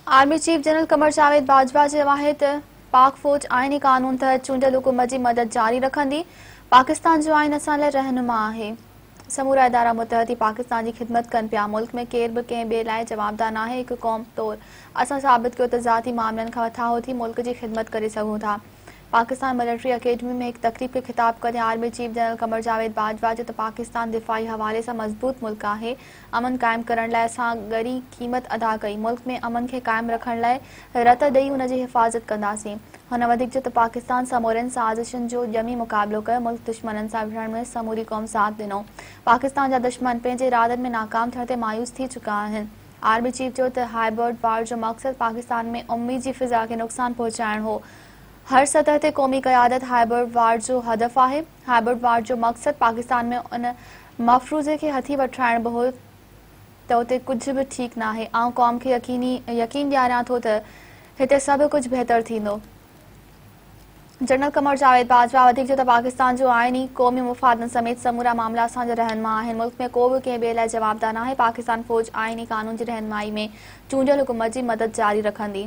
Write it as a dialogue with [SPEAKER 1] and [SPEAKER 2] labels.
[SPEAKER 1] Army chief general Qamar Javed Bajwa चयो आहे त पाक फौज आईनी कानून तहत चूंडियल हुकूमत जी मदद जारी रखंदी। पाकिस्तान जो आइन असां लाइ रहनुमा आहे। समूरा इदारा मुतहद ही पाकिस्तान जी ख़िदमत कनि पिया। मुल्क में केर बि कंहिं ॿिए लाइ जवाबदार नाहे। हिकु क़ौम तौर असां साबित कयो त ज़ाती मामलनि खां वठाहो थी मुल्क जी ख़िदमत करे सघूं था। पाकिस्तान मिलिट्री अकेडमी में एक तकरीब के खिताब कंदे army chief general Qamar Javed Bajwa चयो त पाकिस्तान दिफ़ाई हवाले से मज़बूत मुल्क आहे। अमन कायम करण लाइ असां गरी क़ीमत अदा कई। मुल्क में अमन खे कायम रखण लाइ रत ॾेई उन जी हिफ़ाज़त कंदासीं। हुन वधीक चयो त पाकिस्तान समूरनि साज़िशुनि जो ॼमी मुक़ाबिलो कयो। मुल्क दुश्मननि सां विढ़ण में समूरी क़ौम साथ ॾिनो। पाकिस्तान जा दुश्मन पंहिंजे इरादनि में नाकाम थियण ते मायूस थी चुका आहिनि। आर्मी चीफ चयो त हाइबर्ड वार जो मक़सद पाकिस्तान में उम्मीद जी फ़िज़ा खे नुक़सान पहुचाइण हो। हर सतह ते क़ौमी क़यादत हाइबर्ड वार जो हदफ़ आहे। हाइबर्ड वार जो मक़सद पाकिस्तान में उन मफ़रूज़े खे हथी वठाइण बि हो त उते कुझु बि ठीकु नाहे। आउं क़ौम खे यकीन ॾियारियां थो त हिते सभु कुझु बहितर थींदो। जनरल कमर जावेद बाजवा वधीक चयो त पाकिस्तान जो आइनी क़ौमी मुफ़ादनि समेत समूरा मामला असांजा रहनुमा आहिनि। मुल्क में को बि कंहिं ॿिए लाइ जवाबदार नाहे। पाकिस्तान फ़ौज आइनी कानून जी रहनुमाई में चूंडियल हुकूमत जी मदद जारी रखंदी।